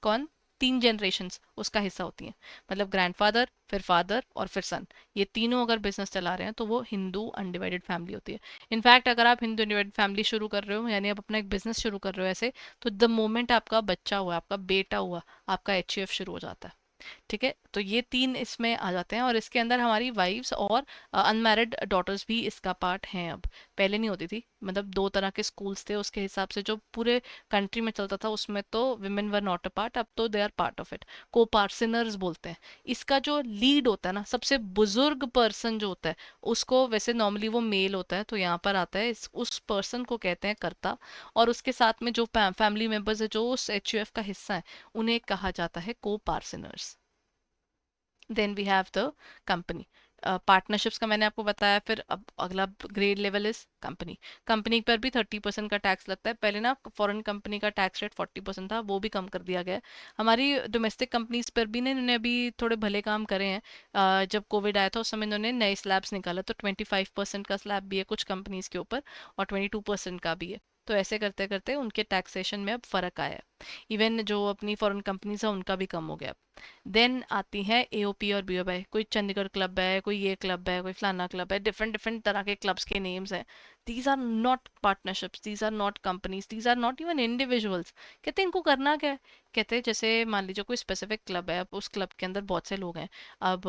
कौन, 3 जनरेशन्स उसका हिस्सा होती हैं। मतलब ग्रैंडफादर, फिर फादर और फिर सन, ये तीनों अगर बिजनेस चला रहे हैं तो वो हिंदू अनडिवाइडेड फैमिली होती है। इनफैक्ट अगर आप हिंदू अनडिवाइडेड फैमिली शुरू कर रहे हो, यानी आप अपना एक बिजनेस शुरू कर रहे हो ऐसे, तो द मोमेंट आपका बच्चा हुआ, आपका बेटा हुआ, आपका एचयूएफ शुरू हो जाता है। ठीक है, तो ये तीन इसमें आ जाते हैं, और इसके अंदर हमारी वाइफ्स और अनमैरिड डॉटर्स भी इसका पार्ट हैं अब। पहले नहीं होती थी, मतलब दो तरह के स्कूल्स थे उसके हिसाब से जो पूरे कंट्री में चलता था, उसमें तो women were not a part, अब तो they are part of it. Coparceners बोलते हैं। इसका जो लीड होता है ना, सबसे बुजुर्ग पर्सन जो होता है, उसको वैसे नॉर्मली वो मेल होता है, तो यहाँ पर आता है उस पर्सन को कहते हैं कर्ता। और उसके साथ में जो फैमिली मेंबर्स है जो उस एच का हिस्सा है, उन्हें कहा जाता है coparceners. Then we have the company. Partnerships का मैंने आपको बताया। फिर अब अगला grade level is company. Company पर भी 30% का टैक्स लगता है। पहले ना फॉरेन कंपनी का टैक्स रेट 40% था, वो भी कम कर दिया गया है। हमारी डोमेस्टिक कंपनीज पर भी इन्होंने अभी थोड़े भले काम करे हैं। जब कोविड आया था उस समय इन्होंने नए स्लैब्स निकाला, तो 25% का स्लैब भी है कुछ कंपनीज के ऊपर, और 22% का भी है। तो ऐसे करते करते उनके टैक्सेशन में अब फर्क आया है। इवन जो अपनी फॉरेन कंपनीज है उनका भी कम हो गया। देन आती है एओपी और बीओपी। कोई चंडीगढ़ क्लब है, कोई ये क्लब है, कोई फलाना क्लब है, डिफरेंट डिफरेंट तरह के क्लब्स के नेम्स हैं। These are not partnerships, these are not companies, these are not even individuals. कहते हैं इनको करना क्या है? कहते हैं जैसे मान लीजिए कोई स्पेसिफिक क्लब है, अब उस क्लब के अंदर बहुत से लोग हैं। अब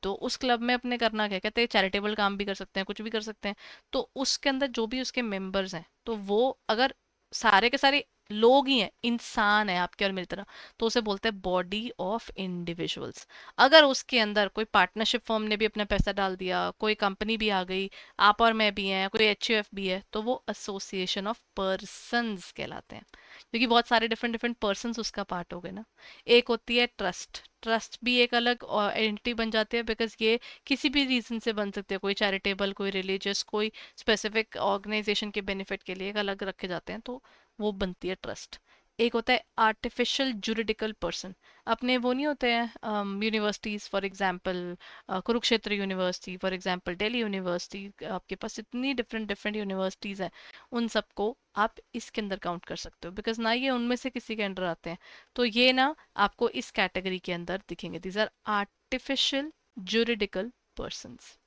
तो उस क्लब में अपने करना क्या है? कहते हैं चैरिटेबल काम भी कर सकते हैं, कुछ भी कर सकते हैं। तो उसके अंदर जो भी उसके मेंबर्स हैं, तो वो अगर सारे के सारे लोग ही हैं, इंसान है आपके और मेरी तरह, तो उसे बोलते हैं बॉडी ऑफ इंडिविजुअल्स। अगर उसके अंदर कोई पार्टनरशिप फर्म ने भी अपना पैसा डाल दिया, कोई कंपनी भी आ गई, आप और मैं भी हैं, कोई एचयूएफ भी है, तो वो एसोसिएशन ऑफ पर्सन्स कहलाते हैं, क्योंकि बहुत सारे डिफरेंट डिफरेंट पर्सन्स उसका पार्ट हो गए ना। एक होती है ट्रस्ट। ट्रस्ट भी एक अलग एंटिटी बन जाती है, बिकॉज ये किसी भी रीजन से बन सकती है, कोई चैरिटेबल, कोई रिलीजियस, कोई स्पेसिफिक ऑर्गेनाइजेशन के बेनिफिट के लिए एक अलग रखे जाते हैं, तो वो बनती है ट्रस्ट। एक होता है आर्टिफिशियल जुरिडिकल पर्सन। अपने वो नहीं होते हैं universities, for example Kurukshetra university, for example Delhi university, आपके पास इतनी डिफरेंट डिफरेंट यूनिवर्सिटीज हैं, उन सबको आप इसके अंदर काउंट कर सकते हो, बिकॉज ना ये उनमें से किसी के अंडर आते हैं। तो ये ना आपको इस कैटेगरी के अंदर दिखेंगे, these are artificial juridical persons.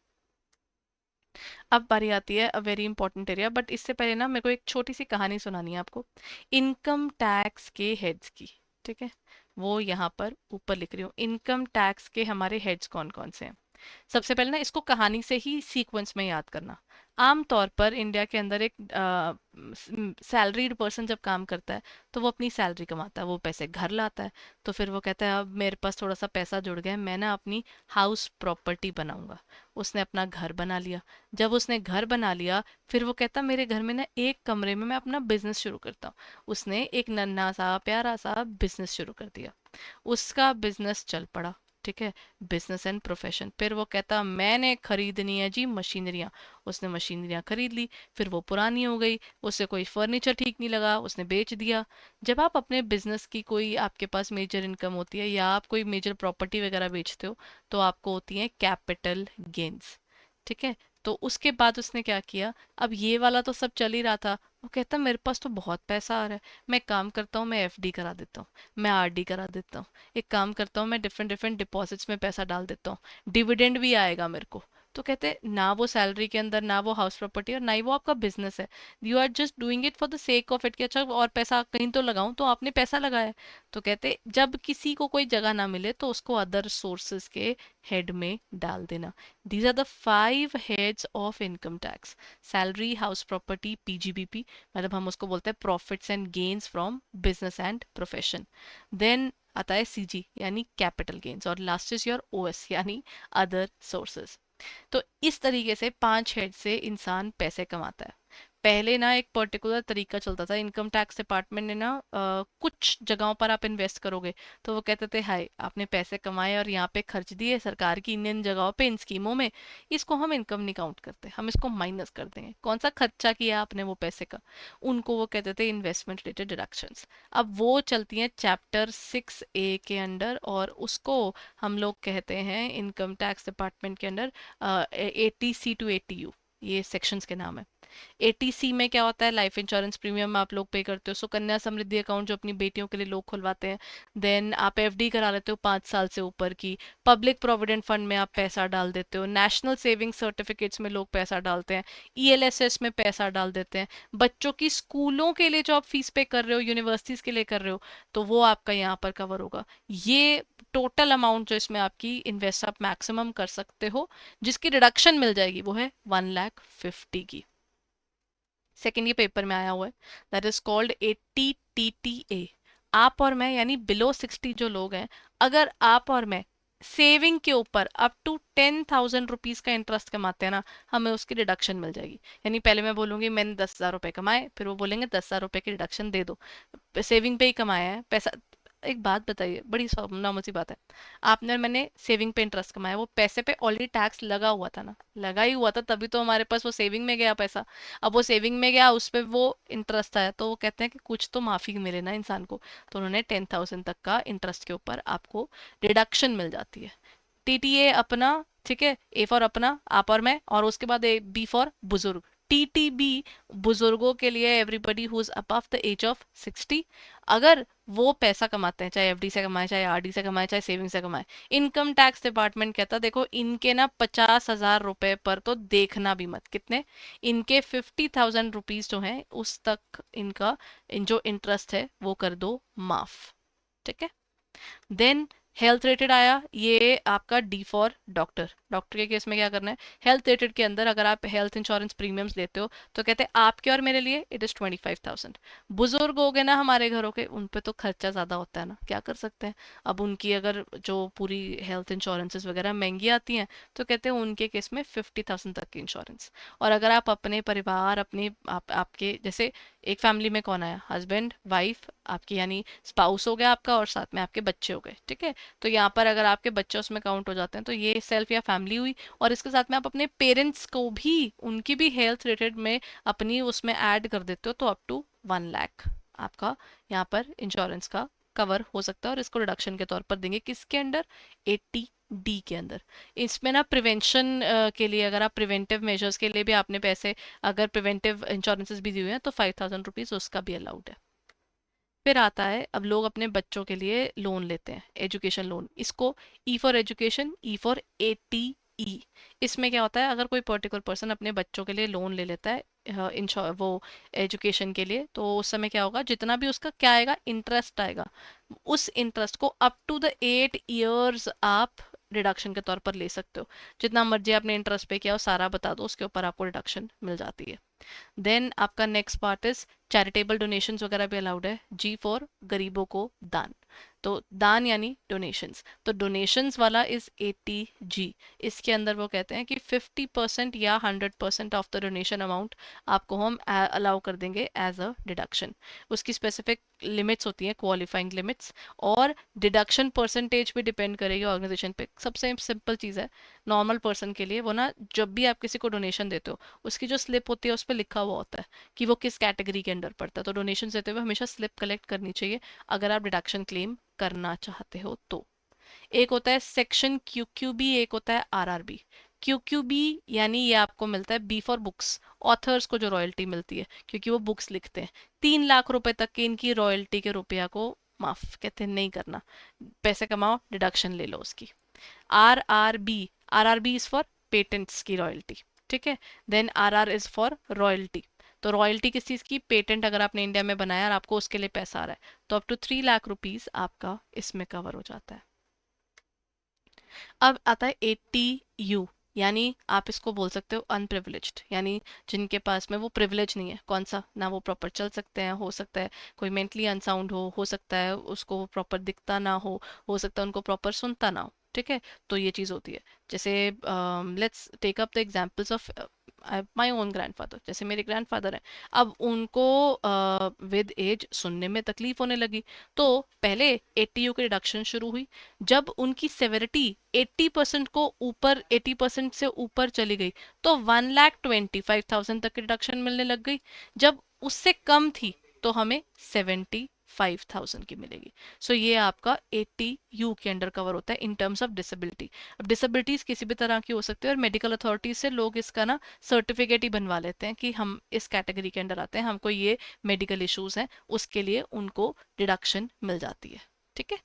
अब बारी आती है a very important area, but इससे पहले ना मेरे को एक छोटी सी कहानी सुनानी है आपको, इनकम टैक्स के हेड्स की। ठीक है, वो यहाँ पर ऊपर लिख रही हूँ, इनकम टैक्स के हमारे हेड्स कौन कौन से हैं। सबसे पहले ना इसको कहानी से ही सीक्वेंस में याद करना। आमतौर पर इंडिया के अंदर एक सैलरीड पर्सन जब काम करता है, तो वो अपनी सैलरी कमाता है, वो पैसे घर लाता है। तो फिर वो कहता है अब मेरे पास थोड़ा सा पैसा जुड़ गया है, मैं ना अपनी हाउस प्रॉपर्टी बनाऊंगा। उसने अपना घर बना लिया। जब उसने घर बना लिया, फिर वो कहता मेरे घर में ना एक कमरे में मैं अपना बिजनेस शुरू करता हूँ। उसने एक नन्हा सा प्यारा सा बिजनेस शुरू कर दिया। उसका बिजनेस चल पड़ा। ठीक है, बिजनेस एंड प्रोफेशन। फिर वो कहता मैंने खरीदनी है जी मशीनरियाँ। उसने मशीनरियाँ खरीद ली। फिर वो पुरानी हो गई, उससे कोई फर्नीचर ठीक नहीं लगा, उसने बेच दिया। जब आप अपने बिजनेस की कोई आपके पास मेजर इनकम होती है, या आप कोई मेजर प्रॉपर्टी वगैरह बेचते हो, तो आपको होती है कैपिटल गेन्स। ठीक है, तो उसके बाद उसने क्या किया, अब ये वाला तो सब चल ही रहा था। वो कहता मेरे पास तो बहुत पैसा आ रहा है, मैं एक काम करता हूँ, मैं एफडी करा देता हूँ, मैं आरडी करा देता हूँ, एक काम करता हूँ, मैं डिफरेंट डिफरेंट डिपॉजिट्स में पैसा डाल देता हूँ, डिविडेंड भी आएगा मेरे को। तो कहते हैं ना वो सैलरी के अंदर, ना वो हाउस प्रॉपर्टी, और ना ही वो आपका बिजनेस है। You are just doing it for the sake of it, कि अच्छा और पैसा कहीं तो लगाऊं, तो आपने पैसा लगाया है। तो कहते जब किसी को कोई जगह ना मिले, तो उसको अदर सोर्सेज के हेड में डाल देना। These are the five heads of income tax: salary, house property, PGBP, मतलब हम उसको बोलते हैं profits and gains from business and profession. Then आता है CG यानी capital gains, और लास्ट इज योर OS यानी other sources. तो इस तरीके से 5 हेड से इंसान पैसे कमाता है। पहले ना एक पर्टिकुलर तरीका चलता था, इनकम टैक्स डिपार्टमेंट ने ना कुछ जगहों पर आप इन्वेस्ट करोगे, तो वो कहते थे हाय आपने पैसे कमाए और यहाँ पे खर्च दिए सरकार की इन इन जगहों पे, इन स्कीमों में, इसको हम इनकम नहीं काउंट करते, हम इसको माइनस कर देंगे, कौन सा खर्चा किया आपने वो पैसे का। उनको वो कहते थे इन्वेस्टमेंट रिलेटेड डिडक्शंस। अब वो चलती हैं चैप्टर 6A के अंडर, और उसको हम लोग कहते हैं इनकम टैक्स डिपार्टमेंट के अंडर 80C to 80U, ये सेक्शंस के नाम है। एटीसी में क्या होता है, लाइफ इंश्योरेंस प्रीमियम आप लोग पे करते हो, सुकन्या समृद्धि अकाउंट जो अपनी बेटियों के लिए लोग खुलवाते हैं। देन आप एफडी करा लेते हो 5 साल से ऊपर की। पब्लिक प्रोविडेंट फंड में आप पैसा डाल देते हो। नेशनल सेविंग सर्टिफिकेट्स में लोग पैसा डालते हैं। ईएलएसएस में पैसा डाल देते हैं। बच्चों की स्कूलों के लिए जो आप फीस पे कर रहे हो, यूनिवर्सिटीज के लिए कर रहे हो, तो वो आपका यहाँ पर कवर होगा। ये टोटल अमाउंट जो इसमें आपकी इन्वेस्ट आप मैक्सिमम कर सकते हो, जिसकी रिडक्शन मिल जाएगी वो है 1,50,000 की। सेकेंड ये पेपर में आया हुआ है, दैट इज कॉल्ड ATTTA। आप और मैं यानी बिलो 60 जो लोग हैं, अगर आप और मैं सेविंग के ऊपर अप टू 10,000 रुपीज का इंटरेस्ट कमाते हैं ना, हमें उसकी डिडक्शन मिल जाएगी। यानी पहले मैं बोलूंगी मैंने 10,000 रुपए कमाए, फिर वो बोलेंगे 10,000 रुपए की डिडक्शन दे दो, सेविंग पे ही कमाया है पैसा। एक बात बताइए, बड़ी नॉर्मल सी बात है, आपने और मैंने सेविंग पे इंटरेस्ट कमाया, वो पैसे पे ऑलरेडी टैक्स लगा हुआ था ना, लगा ही हुआ था, तभी तो हमारे पास वो सेविंग में गया पैसा। अब वो सेविंग में गया, उस पर वो इंटरेस्ट आया, तो वो कहते हैं कि कुछ तो माफी मिले ना इंसान को, तो उन्होंने 10,000 तक का इंटरेस्ट के ऊपर आपको डिडक्शन मिल जाती है। टीटीए अपना, ठीक है, ए फॉर अपना, आप और मैं, और उसके बाद बी फॉर बुजुर्ग। टीटीबी बुजुर्गों के लिए, everybody who is above the age of 60, अगर वो पैसा कमाते हैं, चाहे एफडी से कमाए, चाहे आरडी से कमाए, चाहे सेविंग से कमाए, इनकम टैक्स डिपार्टमेंट कहता है देखो इनके ना 50,000 रुपए पर तो देखना भी मत। कितने? इनके 50,000 रुपीज जो है उस तक इनका जो इंटरेस्ट है वो कर दो माफ। ठीक है। देन हेल्थ रेटेड आया, ये आपका डी फॉर डॉक्टर। डॉक्टर के केस में क्या करना है, हेल्थ रेटेड के अंदर अगर आप हेल्थ इंश्योरेंस प्रीमियम्स लेते हो तो कहते हैं आपके और मेरे लिए इट इज़ 25,000। बुजुर्ग हो गए ना हमारे घरों के, उन पे तो खर्चा ज़्यादा होता है ना, क्या कर सकते हैं। अब उनकी अगर जो पूरी हेल्थ इंश्योरेंसेस वगैरह महंगी आती हैं, तो कहते हैं उनके केस में 50,000 तक की इंश्योरेंस। और अगर आप अपने परिवार, अपने आपके जैसे एक फैमिली में कौन आया, हस्बैंड वाइफ आपकी, यानी स्पाउस हो गया आपका, और साथ में आपके बच्चे हो गए, ठीक है। तो यहाँ पर अगर आपके बच्चे उसमें काउंट हो जाते हैं, तो ये सेल्फ या फैमिली हुई, और इसके साथ में आप अपने पेरेंट्स को भी, उनकी भी हेल्थ रिलेटेड में अपनी उसमें ऐड कर देते हो, तो अप टू 1 लाख आपका यहाँ पर इंश्योरेंस का कवर हो सकता है। और इसको रिडक्शन के तौर पर देंगे किसके अंडर, 80D के अंदर। इसमें ना प्रिवेंशन के लिए, अगर आप प्रिवेंटिव मेजर्स के लिए भी आपने पैसे, अगर प्रिवेंटिव इंश्योरेंसेस भी दिए हुए हैं, तो 5,000 रुपीज उसका भी अलाउड है। फिर आता है, अब लोग अपने बच्चों के लिए लोन लेते हैं, एजुकेशन लोन। इसको E for education, E for ATE। इसमें क्या होता है, अगर कोई पर्टिकुलर पर्सन अपने बच्चों के लिए लोन ले लेता है इंश्योर वो एजुकेशन के लिए, तो उस समय क्या होगा, जितना भी उसका क्या आएगा, इंटरेस्ट आएगा, उस इंटरेस्ट को अप टू द 8 years आप रिडक्शन के तौर पर ले सकते हो। जितना मर्जी आपने इंटरेस्ट पे किया हो सारा बता दो, उसके ऊपर आपको रिडक्शन मिल जाती है। देन आपका next part is charitable donations वगैरह भी अलाउड है। जी फॉर गरीबों को दान, तो दान यानी डोनेशंस, तो डोनेशंस वाला इज 80G। इसके अंदर वो कहते हैं कि 50% या 100% ऑफ द डोनेशन अमाउंट आपको हम अलाउ कर देंगे एज अ डिडक्शन। उसकी स्पेसिफिक लिमिट्स होती हैं, क्वालिफाइंग लिमिट्स, और डिडक्शन परसेंटेज भी डिपेंड करेगी ऑर्गेनाइजेशन पे। सबसे सिंपल चीज़ है, नॉर्मल पर्सन के लिए वो ना, जब भी आप किसी को डोनेशन देते हो, उसकी जो स्लिप होती है उस पर लिखा हुआ होता है कि वो किस कैटेगरी के अंडर पड़ता है। तो डोनेशन देते हुए हमेशा स्लिप कलेक्ट करनी चाहिए अगर आप डिडक्शन क्लेम करना चाहते हो तो। एक होता है सेक्शन QQB, एक होता है RRB। QQB यानी ये आपको मिलता है, बी फॉर बुक्स, ऑथर्स को जो रॉयल्टी मिलती है क्योंकि वो बुक्स लिखते हैं। 3 लाख रुपए तक की इनकी रॉयल्टी के रुपया को माफ कहते हैं नहीं करना, पैसे कमाओ डिडक्शन ले लो उसकी। RRB इज फॉर पेटेंट्स की रॉयल्टी, ठीक है। Then RR is for royalty, तो रॉयल्टी किस चीज़ की, पेटेंट अगर आपने इंडिया में बनाया और आपको उसके लिए पैसा आ रहा है, तो अप टू 3 लाख रुपीज आपका इसमें कवर हो जाता है। अब आता है 80U, यानी आप इसको बोल सकते हो अनप्रिविलेज्ड, यानी जिनके पास में वो प्रिविलेज नहीं है। कौन सा, ना वो प्रॉपर चल सकते हैं, हो सकता है कोई मेंटली अनसाउंड हो सकता है उसको प्रॉपर दिखता ना हो सकता है उनको प्रॉपर सुनता ना हो, ठीक है। तो ये चीज़ होती है। जैसे let's take up the examples of my own grandfather. जैसे मेरे ग्रैंडफादर हैं, अब उनको विद एज सुनने में तकलीफ होने लगी, तो पहले 80U की रिडक्शन शुरू हुई। जब उनकी सेवेरिटी 80% को ऊपर, 80% से ऊपर चली गई, तो 1,25,000 तक की रिडक्शन मिलने लग गई। जब उससे कम थी तो हमें 75,000 की मिलेगी। सो ये आपका 80U के अंडर कवर होता है इन टर्म्स ऑफ डिसेबिलिटी। अब डिसेबिलिटीज किसी भी तरह की हो सकती है और मेडिकल अथॉरिटीज से लोग इसका ना सर्टिफिकेट ही बनवा लेते हैं कि हम इस कैटेगरी के अंडर आते हैं, हमको ये मेडिकल इश्यूज हैं, उसके लिए उनको डिडक्शन मिल जाती है। ठीक है।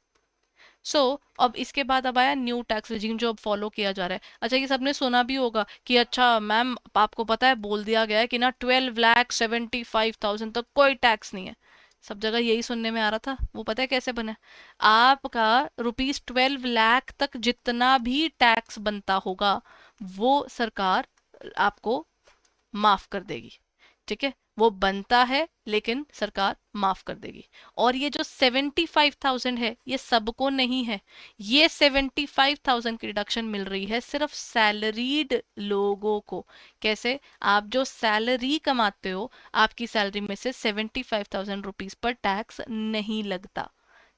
अब इसके बाद अब आया न्यू टैक्स रिजीम जो अब फॉलो किया जा रहा है। अच्छा, ये सबने सुना भी होगा कि अच्छा मैम आपको पता है बोल दिया गया है कि ना 12,75,000 तक कोई टैक्स नहीं है। सब जगह यही सुनने में आ रहा था। वो पता है कैसे बने? आपका ₹12 लाख तक जितना भी टैक्स बनता होगा वो सरकार आपको माफ कर देगी। ठीक है, वो बनता है लेकिन सरकार माफ कर देगी। और ये जो 75,000 है ये सबको नहीं है। ये 75,000 की रिडक्शन मिल रही है सिर्फ सैलरीड लोगों को। कैसे? आप जो सैलरी कमाते हो, आपकी सैलरी में से 75,000 रुपीज पर टैक्स नहीं लगता।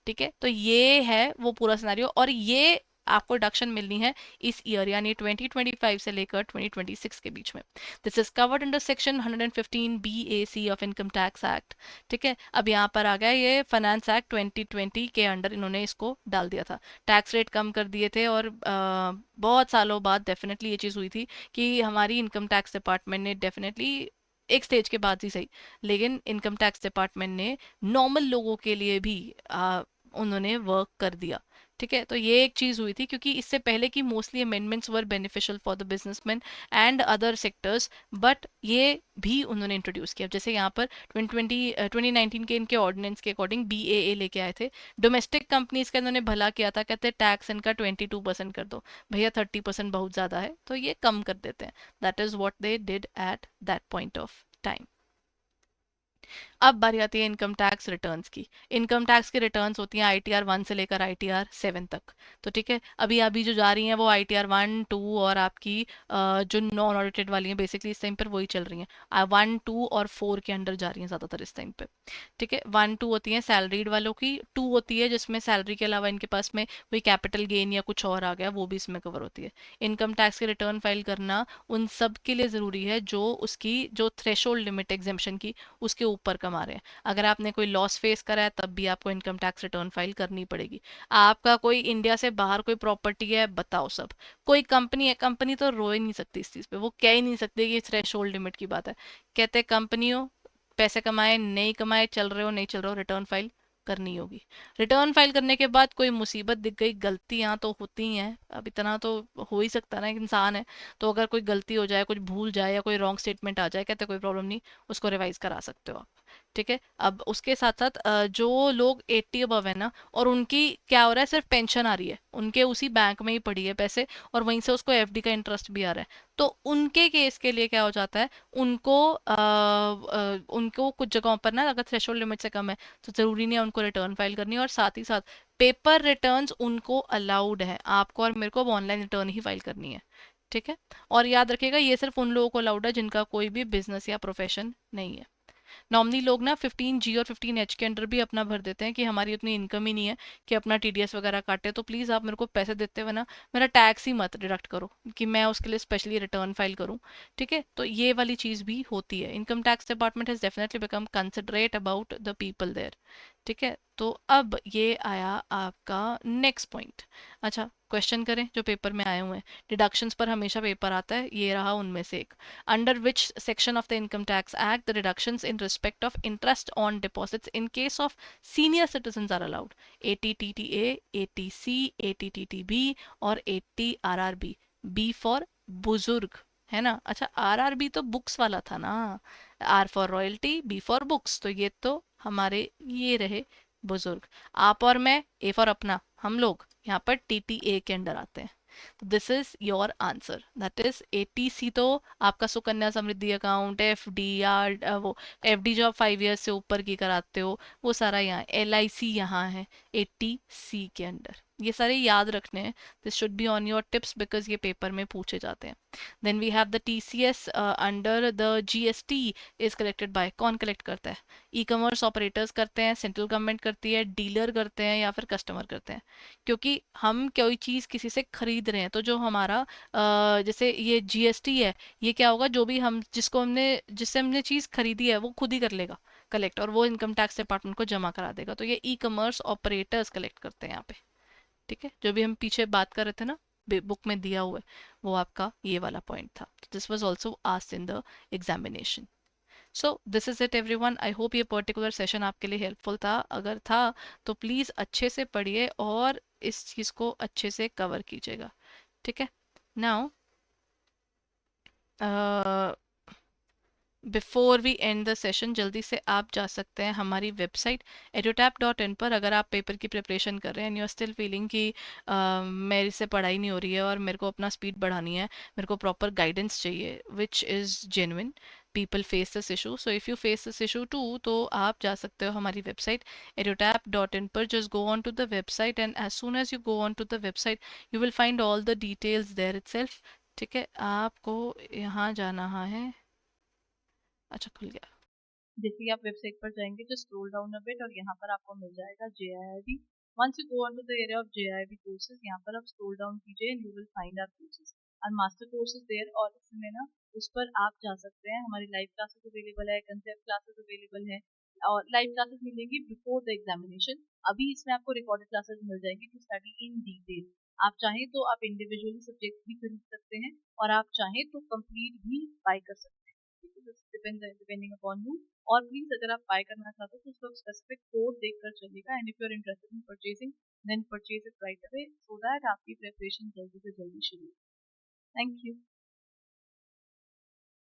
ठीक है, तो ये है वो पूरा सिनेरियो, और ये आपको डिडक्शन मिलनी है इस ईयर यानी 2025 से लेकर 2026 के बीच में। This is covered under section 115 BAC of income tax act. ठीक है, अब यहाँ पर आ गया ये फाइनेंस एक्ट 2020 के अंडर इन्होंने इसको डाल दिया था। टैक्स रेट कम कर दिए थे और बहुत सालों बाद डेफिनेटली ये चीज़ हुई थी कि हमारी इनकम टैक्स डिपार्टमेंट ने डेफिनेटली एक स्टेज के बाद ही सही, लेकिन इनकम टैक्स डिपार्टमेंट ने नॉर्मल लोगों के लिए भी उन्होंने वर्क कर दिया। ठीक है, तो ये एक चीज़ हुई थी क्योंकि इससे पहले की mostly amendments were beneficial for the businessman and other sectors, but ये भी उन्होंने इंट्रोड्यूस किया। जैसे यहाँ पर 2019 के इनके ऑर्डिनेंस के अकॉर्डिंग BAA लेके आए थे। डोमेस्टिक कंपनीज का इन्होंने भला किया था, कहते टैक्स इनका 22% कर दो। भैया 30% बहुत ज़्यादा है तो ये कम कर देते हैं। That is what they did at that point of time. अब बारी आती है इनकम टैक्स रिटर्न्स की। इनकम टैक्स की रिटर्न्स होती हैं ITR 1 से लेकर ITR 7 तक। तो ठीक है, अभी अभी जो जा रही हैं वो ITR 1, 2 और आपकी जो नॉन ऑडिटेड वाली हैं, बेसिकली इस टाइम पर वही चल रही हैं। 1, 2 और 4 के अंडर जा रही हैं ज़्यादातर इस टाइम पे। ठीक है, 1, 2 होती हैं सैलरीड वालों की, 2 होती है जिसमें सैलरी के अलावा इनके पास में कोई कैपिटल गेन या कुछ और आ गया, वो भी इसमें कवर होती है। इनकम टैक्स की रिटर्न फाइल करना उन सब के लिए ज़रूरी है जो उसकी जो थ्रेशोल्ड लिमिट एग्जेम्पशन की उसके ऊपर कमा रहे हैं। अगर आपने कोई लॉस फेस करा है तब भी आपको इनकम टैक्स रिटर्न फाइल करनी पड़ेगी। आपका कोई इंडिया से बाहर कोई प्रॉपर्टी है, बताओ सब। कोई कंपनी है, कंपनी तो रो ही नहीं सकती इस चीज़ पे, वो कह ही नहीं सकती कि थ्रेश होल्ड लिमिट की बात है। कहते कंपनी हो, पैसे कमाए नहीं कमाए, चल रहे हो नहीं चल रहे हो, रिटर्न फाइल करनी होगी। रिटर्न फाइल करने के बाद कोई मुसीबत दिख गई, गलतियां तो होती ही हैं, अब इतना तो हो ही सकता है ना, एक इंसान है। तो अगर कोई गलती हो जाए, कुछ भूल जाए या कोई रॉन्ग स्टेटमेंट आ जाए, कहते कोई प्रॉब्लम नहीं, उसको रिवाइज करा सकते हो आप। ठीक है, अब उसके साथ साथ जो लोग 80 अबव है ना, और उनकी क्या हो रहा है, सिर्फ पेंशन आ रही है, उनके उसी बैंक में ही पड़ी है पैसे, और वहीं से उसको FD का इंटरेस्ट भी आ रहा है, तो उनके केस के लिए क्या हो जाता है, उनको कुछ जगहों पर ना अगर थ्रेशोल्ड लिमिट से कम है तो ज़रूरी नहीं है उनको रिटर्न फाइल करनी, और साथ ही साथ पेपर रिटर्न्स उनको अलाउड है, आपको और मेरे को ऑनलाइन रिटर्न ही फाइल करनी है। ठीक है, और याद रखिएगा ये सिर्फ उन लोगों को अलाउड है जिनका कोई भी बिजनेस या प्रोफेशन नहीं है। नॉर्मली लोग ना 15G और 15H के अंडर भी अपना भर देते हैं कि हमारी उतनी इनकम ही नहीं है कि अपना TDS वगैरह काटे, तो प्लीज़ आप मेरे को पैसे देते हुए ना मेरा टैक्स ही मत डिडक्ट करो कि मैं उसके लिए स्पेशली रिटर्न फाइल करूं। ठीक है, तो ये वाली चीज़ भी होती है। Income tax department has definitely become considerate about the people there. ठीक है, तो अब ये आया आपका नेक्स्ट पॉइंट। अच्छा, क्वेश्चन करें जो पेपर में आए हुए हैं। डिडक्शंस पर हमेशा पेपर आता है, ये रहा उनमें से एक। Under which section of the income tax act the reductions in respect of interest on deposits in case of senior citizen are allowed? ATTTA, ATC, ATTTB और ATRRB। बी फॉर बुजुर्ग, है ना? अच्छा, RRB तो बुक्स वाला था ना, R for royalty, B for books, तो ये तो हमारे ये रहे बुजुर्ग। आप और मैं, A फॉर अपना, हम लोग यहाँ पर TTA के अंडर आते हैं। This is your answer, that is ATC तो आपका सुकन्या समृद्धि अकाउंट, FD या वो FD जो आप 5 ईयर्स से ऊपर की कराते हो वो सारा यहाँ, LIC यहाँ है 80C के अंडर। ये सारे याद रखने हैं. This should be on your tips because ये पेपर में पूछे जाते हैं. Then we have the TCS under the GST is collected by. कौन कलेक्ट करता है? ई कॉमर्स ऑपरेटर्स करते हैं, सेंट्रल गवर्नमेंट करती है, डीलर करते हैं या फिर कस्टमर करते हैं. क्योंकि हम कोई चीज़ किसी से खरीद रहे हैं तो जो हमारा जैसे ये GST है, ये क्या होगा, जो भी हम जिससे हमने चीज़ खरीदी है वो खुद ही कर लेगा कलेक्ट, और वो इनकम टैक्स डिपार्टमेंट को जमा करा देगा. तो ये ई कॉमर्स ऑपरेटर्स कलेक्ट करते हैं यहाँ पे. ठीक है, जो भी हम पीछे बात कर रहे थे ना, बुक में दिया हुआ है, वो आपका ये वाला पॉइंट था. This was also asked in the examination. So this is it everyone. I hope ये पर्टिकुलर सेशन आपके लिए हेल्पफुल था. अगर था तो प्लीज़ अच्छे से पढ़िए और इस चीज़ को अच्छे से कवर कीजिएगा. ठीक है. Now before we end the session, जल्दी से आप जा सकते हैं हमारी वेबसाइट edutap.in पर. अगर आप पेपर की प्रिपरेशन कर रहे हैं and you are still feeling कि मेरे से पढ़ाई नहीं हो रही है और मेरे को अपना स्पीड बढ़ानी है, मेरे को प्रॉपर गाइडेंस चाहिए, which is genuine. People face this issue. So if you face this issue too, तो आप जा सकते हो हमारी वेबसाइट edutap.in पर. Just go on to the website and as soon as you go on to the website you will find all the details there itself. ठीक है, आपको यहाँ जाना है. अच्छा, खुल गया. जैसे ही आप वेबसाइट पर जाएंगे तो स्क्रॉल डाउन अ बिट और यहाँ पर आपको मिल जाएगा JIIB. Once you go on to the area of JIIB courses, यहाँ पर आप स्क्रॉल डाउन कीजिए and you will find our courses और मास्टर कोर्सेज देयर. और इसमें ना उस पर आप जा सकते हैं. हमारी लाइव क्लासेस अवेलेबल है, कंसेप्ट क्लासेस अवेलेबल है, और लाइव क्लासेस मिलेंगी बिफोर द एग्जामिनेशन. अभी इसमें आपको रिकॉर्डेड क्लासेस मिल जाएंगी टू स्टडी इन डिटेल. आप चाहें तो आप इंडिविजुअली सब्जेक्ट भी खरीद सकते हैं और आप चाहें तो कंप्लीट भी बाय कर सकते हैं. Depending upon you. और प्लीज अगर आप बाय करना चाहते हो तो उसका स्पेसिफिक कोड देखकर चलेगा. And if you are interested in purchasing then purchase it right away so that आपकी प्रिपरेशन जल्दी से जल्दी शुरू. Thank you.